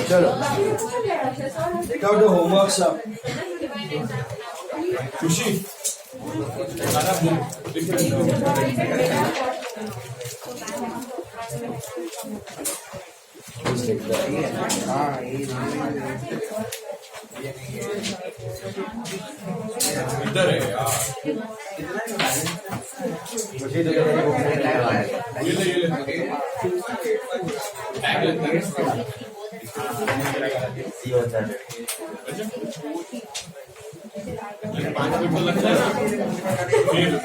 चलो, take out the homework सब. खुशी. इधर है यार. मुझे तो ये ले.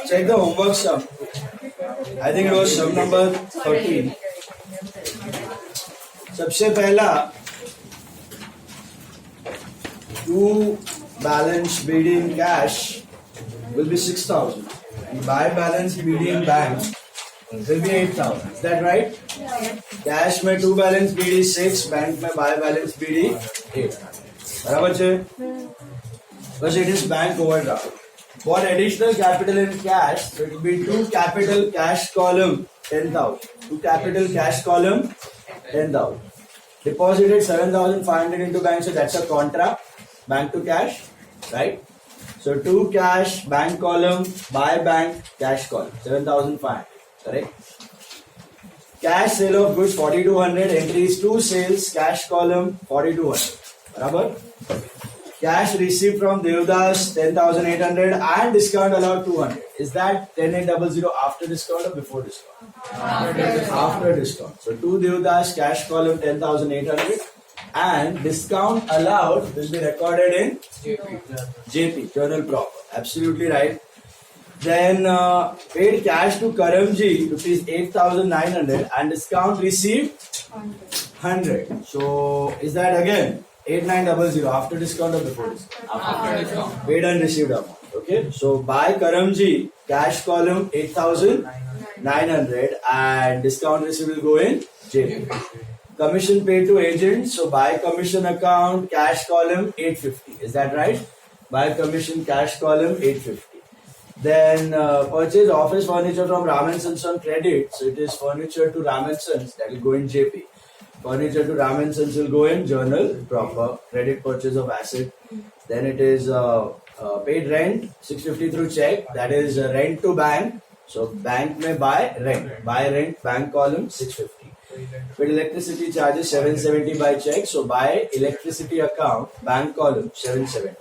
Check the homework sum. I think it was sum number 13. सबसे पहला to balance BD in cash will be 6,000 and by balance BD in bank will be 8,000. Is that right? Cash में to balance BD 6, bank में by balance BD 8. बराबर छे? Because it is bank overdraft. For additional capital in cash, so it will be to capital cash column 10,000. To capital cash column 10,000. Deposited 7,500 into bank, so that's a contra. Bank to cash, right? So to cash, bank column, by bank, cash column, 7,500, correct? Cash sale of goods 4,200, entries to sales, cash column 4,200, barabar? Cash received from Devdas 10,800 and discount allowed 200. Is that 10,800 after discount or before discount? After discount. So to Devdas, cash column 10,800 and discount allowed will be recorded in JP, journal proper. Absolutely right. Then paid cash to Karamji, rupees 8,900 and discount received 100. So is that again 8,900 after discount or before discount? After discount. Paid and received amount. Okay. So by Karamji, cash column 8,900 and discount received will go in JP. Commission paid to agent. So by commission account, cash column 850. Is that right? By commission cash column 850. Then purchase office furniture from Raman Sons on credit. So it is furniture to Raman Sons that will go in JP. Furniture to Raman Sons will go in journal proper. Credit purchase of asset. Then it is paid rent 650 through check. That is rent to bank. So bank may buy rent. Buy rent bank column 650. Paid electricity charges 770 by check. So buy electricity account bank column 770.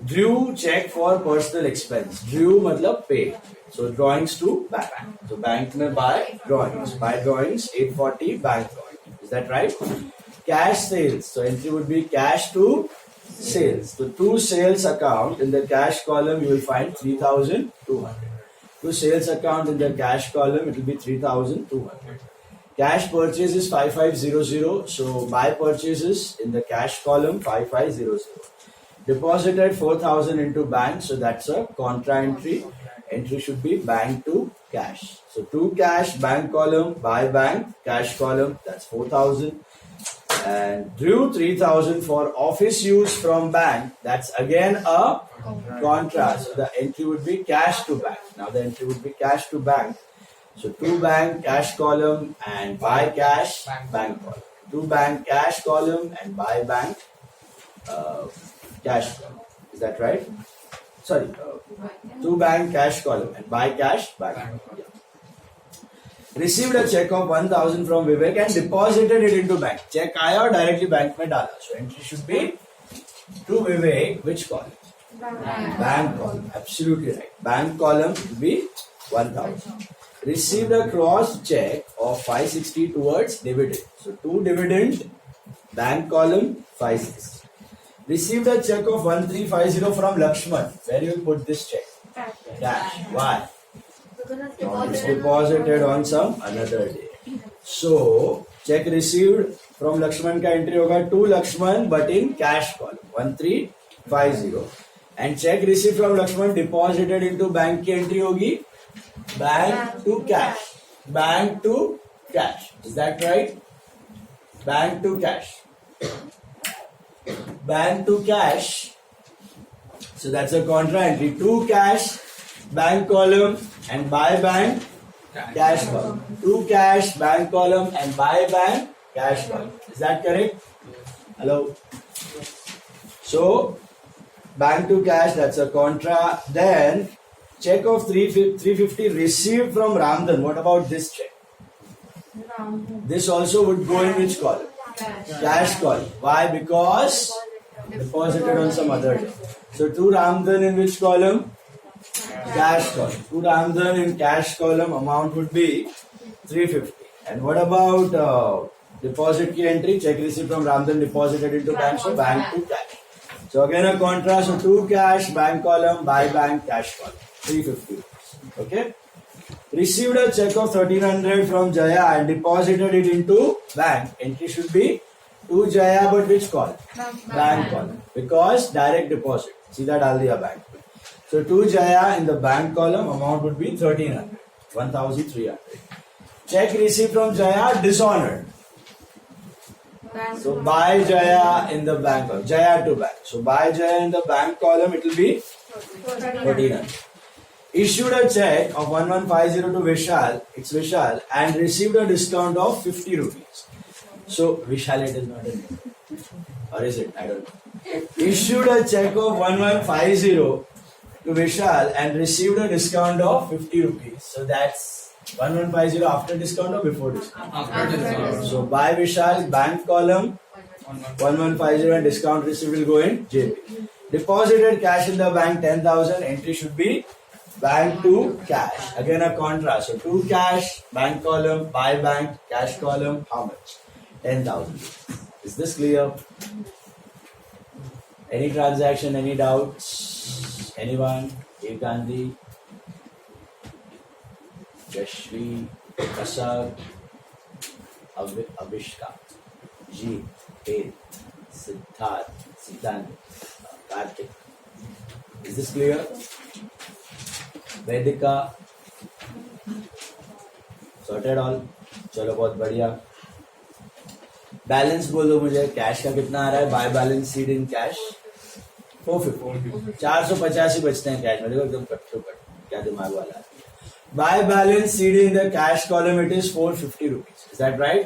Drew check for personal expense. Drew matlab pay. So drawings to bank. So bank may buy drawings. Buy drawings 840 bank drawings. Is that right? Cash sales. So entry would be cash to sales. So to sales account in the cash column you will find 3,200. To sales account in the cash column it will be 3,200. Cash purchase is 5500. So buy purchases in the cash column 5500. Deposited 4,000 into bank. So that's a contra entry. Entry should be bank to cash. So to cash, bank column, buy bank, cash column, that's 4,000. And drew 3,000 for office use from bank. That's again a contra. So the entry would be cash to bank. Now the entry would be cash to bank. So to bank, cash column, and buy cash, bank column. To bank, cash column, and buy bank, cash column. Is that right? Sorry. To bank cash column and buy cash bank. Yeah. Received a check of 1,000 from Vivek and deposited it into bank. Check आया और directly bank में डाला. So entry should be to Vivek. Which column? Bank column. Absolutely right. Bank column will be 1,000. Received a cross check of 560 towards dividend. So to dividend, bank column 560. Received a check of 1,350 from Lakshman. Where you will put this check? Dash. Why? It's deposited on some another day. So check received from Lakshman का entry होगा to Lakshman but in cash column 1,350. And check received from Lakshman deposited into bank की entry होगी bank to cash. Bank to cash. Is that right? Bank to cash. Bank to cash. So that's a contra entry. To cash, bank column and buy bank, cash column. To cash, bank column and buy bank, cash column. Is that correct? Hello. So bank to cash, that's a contra. Then check of 350 received from Ramdan. What about this check? This also would go in which column? Cash column. Why? Because deposited on some other day. So to Ramdan in which column? Cash column. To Ramdan in cash column amount would be 350. And what about deposit key entry? Check received from Ramdan deposited into bank. So bank to cash. So again a contrast. So to cash, bank column, by bank, cash column. 350. Okay. Received a check of 1300 from Jaya and deposited it into bank. Entry should be to Jaya, but which column? Bank column. Because direct deposit. Seedha dal diya bank. So to Jaya in the bank column, amount would be 1300. 1300. Check received from Jaya, dishonored. So by Jaya in the bank column. Jaya to bank. So by Jaya in the bank column, it will be 1300. Issued a check of 1150 to Vishal, it's Vishal, and received a discount of 50 rupees. So Vishal, it is not a name. Or is it? I don't know. Issued a check of 1150 to Vishal and received a discount of 50 rupees. So that's 1150 after discount or before discount? After discount. So by Vishal, bank column, 1150 and discount received will go in JP. Deposited cash in the bank 10,000, entry should be bank to cash. Again a contrast. So to cash, bank column, by bank, cash column, how much? 10,000. Is this clear? Any transaction, any doubts? Anyone? A. Gandhi, Jashri, Kasar, Abhishka, G. A. Siddharth, Siddhant, Karthik. Is this clear? Vedika, sorted all. चलो बहुत बढ़िया. Balance बोलो मुझे, cash का कितना आ रहा है? By balance seed in cash 450. 450 ही बचते हैं कैश में. देखो एकदम कट क्या दिमाग वाला है. By balance CD in the cash column it is 450 rupees. Is that right?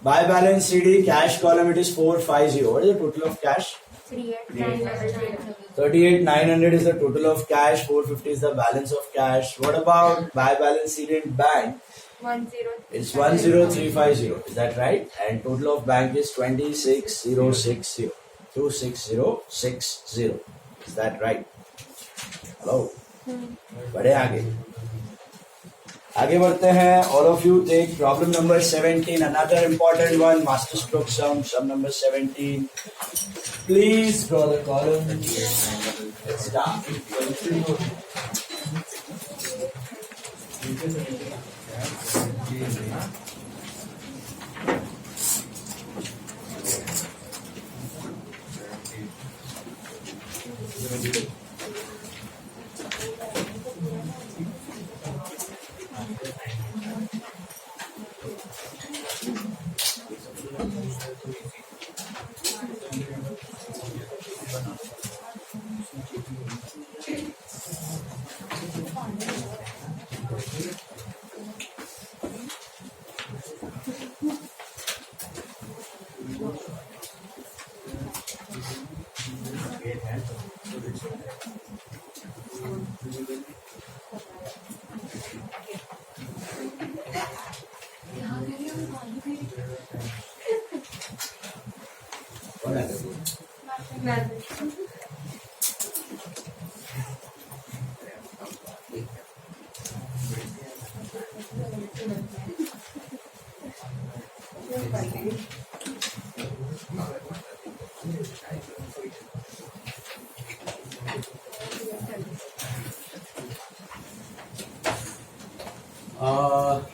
By balance CD cash column it is 450. What is the total of cash? 38,900 is the total of cash. 450 is the balance of cash. What about by balance CD in bank? 10,350. It's 10350. Is that right? And total of bank is 26060. 26060. Is that right? Hello. बढ़े आगे बढ़ते हैं. All of you take problem number 17. Another important one. Master stroke sum number 17. Please draw the column. Let's start.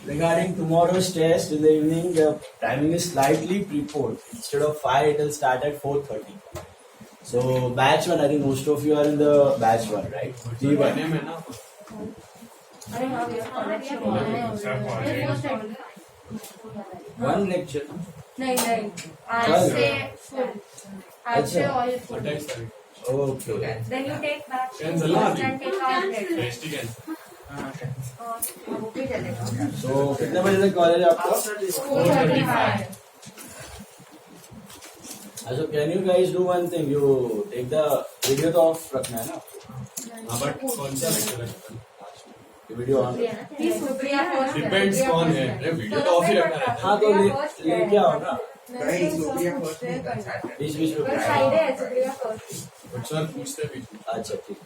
Regarding tomorrow's test in the evening, the timing is slightly preponed. Instead of 5, it will start at 4:30. So batch 1, I think most of you are in the batch 1, right? G1. One lecture. नहीं आज से full. आज से all full. Okay. Then you take back Then to Zala. and take out it. वो भी चलेगा. So कितने बजे तक कॉलेज है आपका? 4:35. Also, can you guys do one thing? You take the video तो off रखना है ना? हाँ बट कौन सा लेक्चर है? वीडियो ऑन डिपेंड्स कौन है, अरे वीडियो तो ऑफ ही रखना रहता है। हाँ तो लेके आओ ना बीच बीच में बट सर पूछते बीच में अच्छा ठीक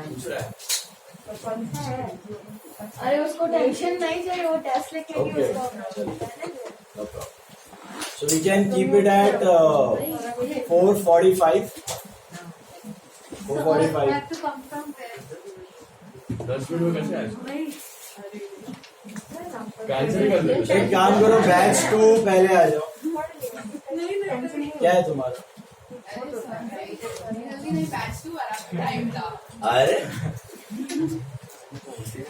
पूछ रहा है। अरे उसको टेंशन नहीं चाहिए, वो टेस्ट लेके Okay. उसको no problem so we can keep it at 4:45 4:45 have to come from there. 10 minute में कैसे आएगा? कैंसिल कर दे। एक काम करो बैच 2 पहले आ जाओ क्या है तुम्हारा अरे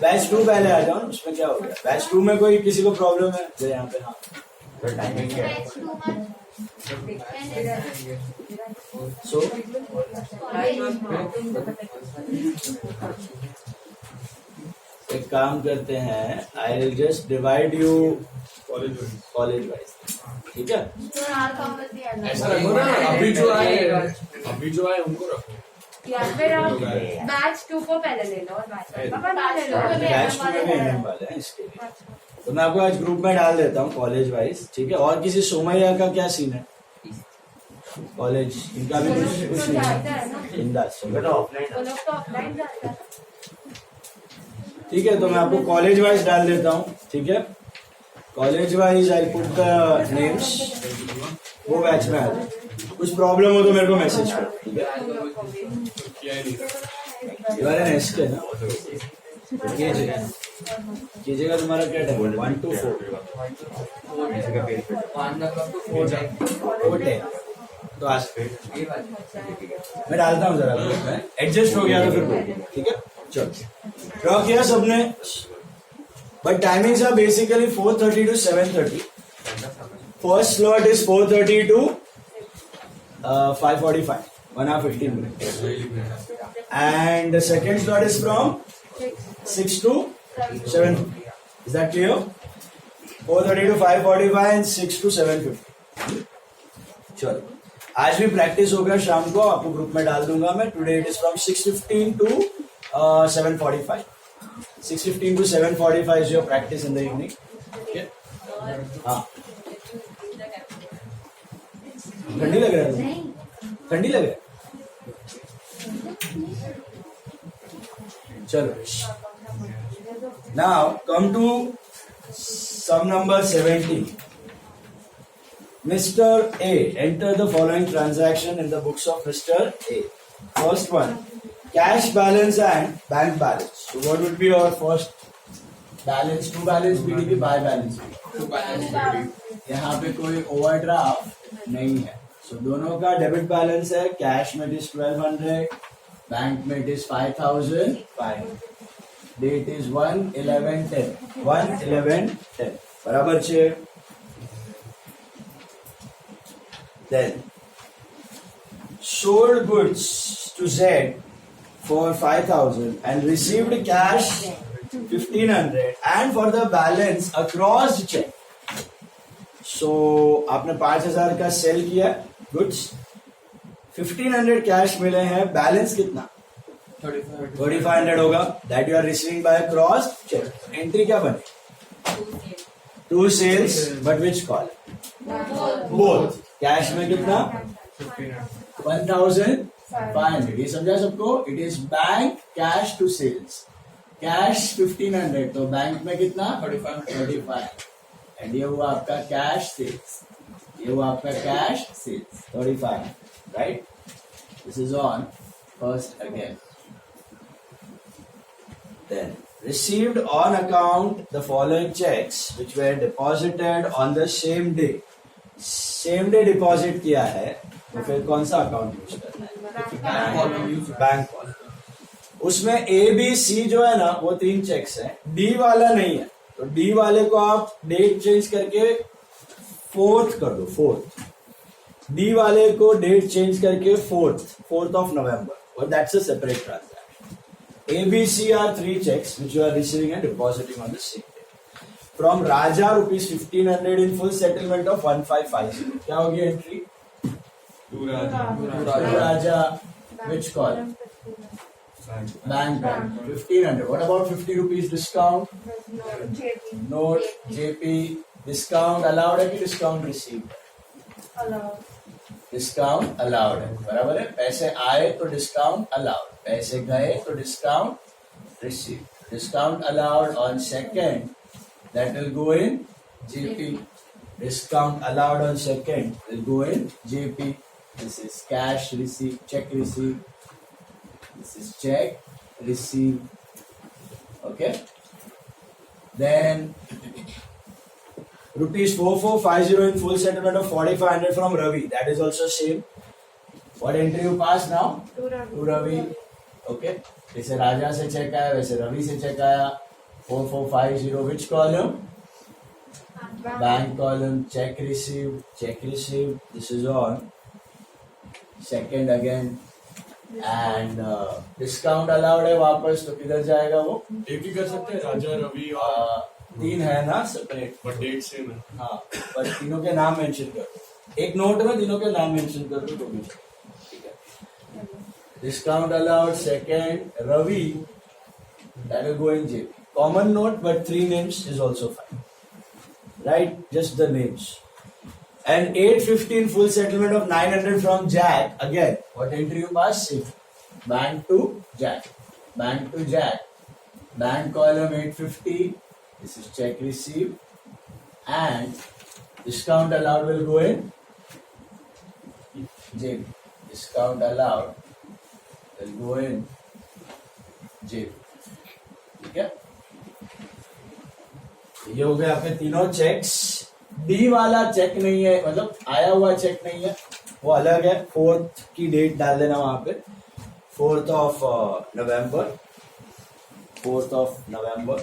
बैच 2 पहले आ जाओ उसमें क्या हो गया बैच 2 में कोई किसी को प्रॉब्लम है जो यहाँ पे हाँ टाइमिंग क्या है सो एक काम करते हैं I will just divide you college college wise ठीक है ऐसा रखो ना, अभी जो आए उनको रखो। या फिर आप बैच 2 को पहले ले लो और बैच 1 को बाद में ले लो। बैच 2 में भी आने वाले हैं इसके लिए तो मैं आपको आज ग्रुप में डाल देता हूँ कॉलेज वाइज ठीक है और किसी सोमैया का क्या सीन है कॉलेज इनका भी कुछ नहीं है बिंदास वो लोग तो ऑफलाइन जाते हैं। ठीक है तो मैं आपको कॉलेज वाइज डाल देता हूँ ठीक है college wise I put the names वो बैच में आ जाए कुछ प्रॉब्लम हो तो मेरे को मैसेज करो ठीक है किया ही नहीं था। ये वाले नेक्स्ट है ना कीजिएगा तुम्हारा क्या टाइम 1 to 4 तो आज मैं डालता हूँ जरा एडजस्ट हो गया तो फिर ठीक है चलो ड्रॉ किया सबने but timings are basically 4:30 to 7:30 first slot is 4:30 to 5:45 1 hour 15 minutes and the second slot is from 6 to 7 is that clear 4:30 to 5:45 and 6 to 7:50 चलो आज भी प्रैक्टिस होगा शाम को आपको ग्रुप में डाल दूंगा मैं today it is from 6:15 to 7:45 6:15 to 7:45 is your practice in the evening okay हाँ ठंडी लग रहा है ठंडी लग रहा है चलो now come to sum number 17 Mr. A enter the following transaction in the books of Mr. A first one cash balance and bank balance so what would be your first balance to balance BDP by balance यहाँ पे कोई overdraft नहीं है सो दोनों का debit balance है cash में it is 1200 bank में इट इज 5500 डेट इज 1/11/10 बराबर छे then sold goods to Z for 5,000 and received cash 1,500 and for the balance a crossed check so आपने 5,000 का सेल किया गुड्स 1,500 कैश मिले हैं बैलेंस कितना 3,500 होगा that you are receiving by cross cheque entry क्या बने 2 sales but which call both cash में कितना 1,500 ये समझा सबको it is bank cash to sales cash 1,500 तो बैंक में कितना 35 एंड ये हुआ आपका कैश सेल्स ये हुआ आपका cash sales 35 right this is on first again then received on account the following checks which were deposited on the same day deposit किया है तो फिर कौन सा अकाउंट यूज करना है बैंक कॉलम उसमें ए बी सी जो है ना वो 3 चेक्स हैं डी वाला नहीं है तो डी वाले को आप डेट चेंज करके 4th कर दो 4th डी वाले को डेट चेंज करके 4th of November और that's a separate transaction A, B, C are 3 checks which you are receiving and depositing on the same day. from Raja rupees 1500 in full settlement of 1550. क्या होगी entry? To Raja. To Raja, which column? Bank. 1500. What about 50 rupees discount? Note, JP, discount allowed है कि discount received? Discount allowed है, बराबर है. पैसे आए तो डिस्काउंट अलाउड, पैसे गए तो discount receive. Discount allowed on second, that will go in JP. Discount allowed on second will go in JP. This is cash receipt, check receipt. This is check receipt. Okay. Then rupees 4450 in full settlement of 4500 from Ravi. That is also same. What entry you pass now? To Ravi. Okay. जैसे राजा से check आया वैसे रवि से check आया. 4450 which column? Bank column. Check received. Check received. This is on second again. And discount allowed है वापस तो किधर जाएगा वो? एक ही कर सकते हैं राजा रवि और तीन है ना सेपरेट, बट डेट सेम है. हाँ, पर तीनों के नाम मेंशन कर दो. एक नोट में तीनों के नाम मेंशन कर दो तो भी ठीक है. Discount allowed second Ravi, that will go in JP. Common note, but 3 names is also fine. Right? Just the names. And 815 full settlement of 900 from Jack. Again, what entry you pass? Same. Bank to Jack. Bank to Jack. Bank column 850. This is check received. And discount allowed will go in JP. Discount allowed will go in JP. ठीक है. ये हो गए आपके तीनों checks. D वाला check नहीं है, मतलब आया हुआ चेक नहीं है, वो अलग है. 4th की डेट डाल देना वहां पे. 4th of November. 4th of November.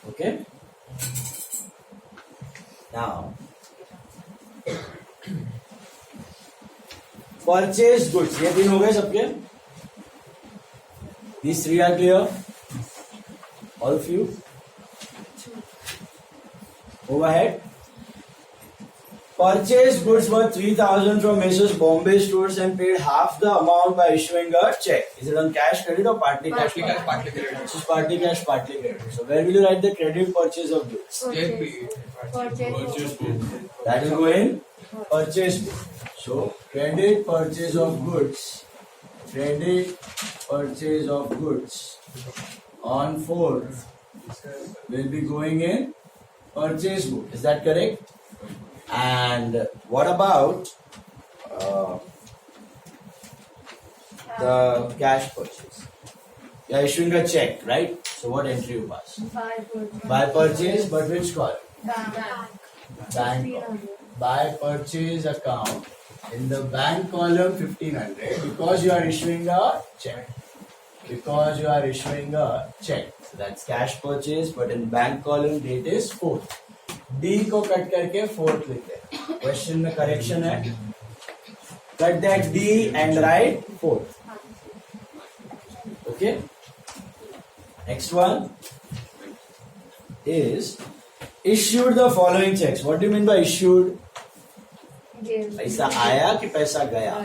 Okay. Now, purchase goods. ये 3 हो गए सबके. These 3 are clear. All of you. Go ahead. Purchase goods worth 3,000 from Mrs. Bombay Stores and paid half the amount by issuing a check. Is it on cash credit or partly cash? partly credit. This is partly cash, partly credit. So where will you write the credit purchase of goods? Purchase book. That will go in purchase book. So credit purchase of goods. Credit purchase of goods on 4th will be going in purchase book. Is that correct? And what about the cash purchase? You are issuing a check, right? So what entry you pass? By purchase, but which column? Bank column. By purchase account. In the bank column 1500 because you are issuing a check. Because you are issuing a check. So that's cash purchase, but in bank column date is 4th. D को cut करके 4th लिखते हैं. Question में correction है. Cut that D and write 4th. Okay. Next one is issued the following checks. What do you mean by issued? पैसा आया कि पैसा गया?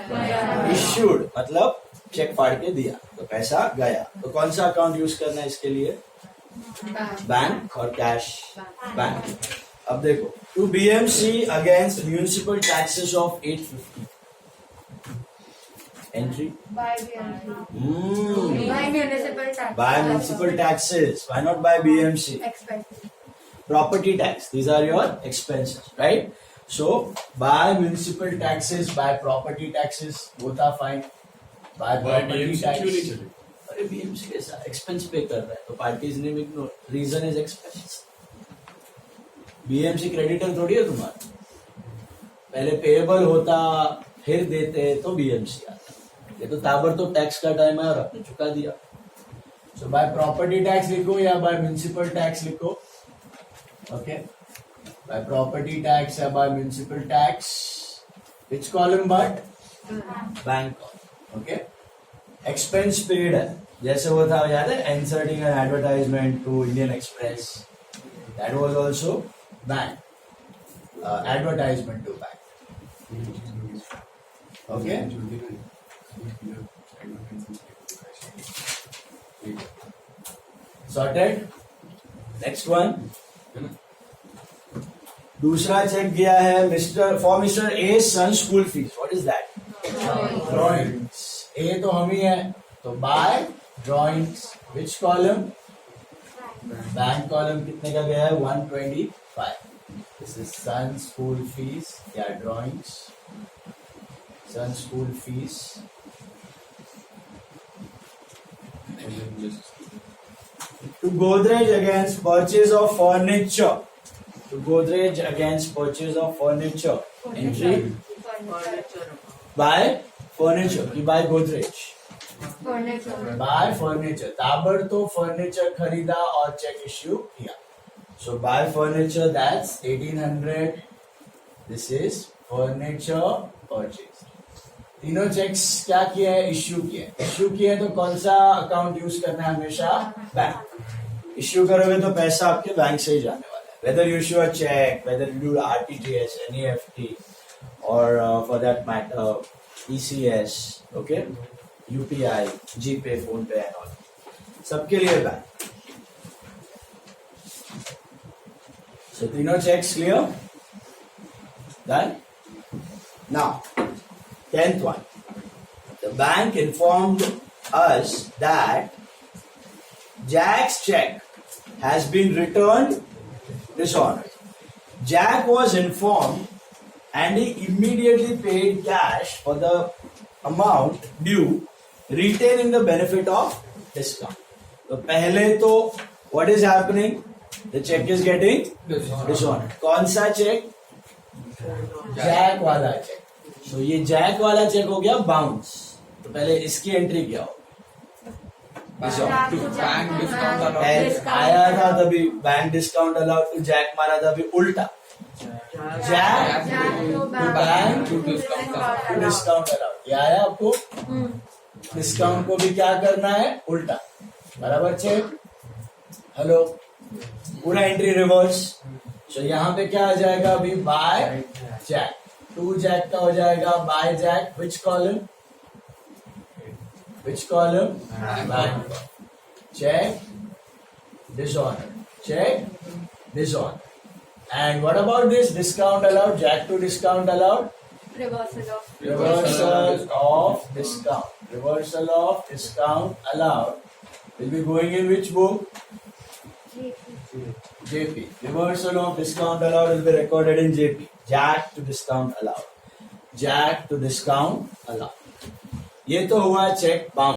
Issued मतलब चेक फाड़ के दिया तो पैसा गया. तो कौन सा अकाउंट यूज करना है इसके लिए? बैंक और कैश. बैंक. अब देखो, to BMC against municipal taxes of 850. Entry By municipal tax. by municipal taxes. Why not by BMC? Expenses. Property tax. These are your expenses, right? So by municipal taxes, by property taxes, both are fine. By property BMC tax. क्यों नहीं चले? अरे BMC कैसा expense पे कर रहा है तो पार्टीज ने ignore. Reason is expense. BMC creditor थोड़ी है तुम्हारा. पहले पेएबल होता फिर देते तो BMC आता. ये तो ताबड़तोड़ टैक्स का टाइम है और आपने चुका दिया. सो बाय प्रॉपर्टी टैक्स लिखो या बाय म्युनिसिपल टैक्स लिखो. ओके. बाय प्रॉपर्टी टैक्स या by municipal tax. Which column? But bank. Okay. Expense paid है, जैसे वो था याद है, inserting an advertisement to Indian Express, that was also bank, advertisement to bank. Okay. Sorted. Next one. दूसरा cheque गया है for mister A son school fees. What is that? Drawings. A तो हम ही है, तो by drawings. Which column? Bank column. कितने का गया है? 125. This is son school fees या drawings. Son school fees. To Godrej against purchase of furniture. To Godrej against purchase of furniture. Entry by furniture. कि by Godrej. By furniture. ताबड़तोड़ furniture खरीदा और check issue किया. So by furniture, that's 1800. This is furniture purchase. तीनों checks क्या किए हैं? Issue किए. इश्यू किए तो कौन सा अकाउंट यूज करना है? हमेशा बैंक. इश्यू करोगे तो पैसा आपके बैंक से ही जाने वाला है. Whether you issue a cheque, whether you do RTGS, NEFT, और for that matter ECS, okay, UPI, GPay, PhonePe and all, सबके लिए बैंक. सो तीनों cheques clear. Done. Now 10th one. The bank informed us that Jack's check has been returned dishonored. Jack was informed and he immediately paid cash for the amount due, retaining the benefit of discount. तो पहले तो what is happening? The check is getting dishonored. कौन सा check? Jack वाला check. तो ये Jack वाला check हो गया बाउंस. तो पहले इसकी एंट्री क्या हो? बैंक डिस्काउंट आया था तभी bank discount allowed, to jack मारा था अभी उल्टा. Jack to bank to discount allowed. ये आया आपको. डिस्काउंट को भी क्या करना है? उल्टा. बराबर चेक. हेलो. पूरा एंट्री रिवर्स. तो यहाँ पे क्या आ जाएगा अभी? Bye Jack. टू जैक का हो जाएगा by jack. Which column? Which column? Bank. Cheque dishonour. Cheque dishonour. And what about this discount allowed? Jack to discount allowed. Reversal of discount. Reversal of discount allowed will be going in which book? JP. Reversal of discount allowed will be recorded in JP. Jack to discount allowed. Jack to discount allowed. ये तो हुआ cheque bounce.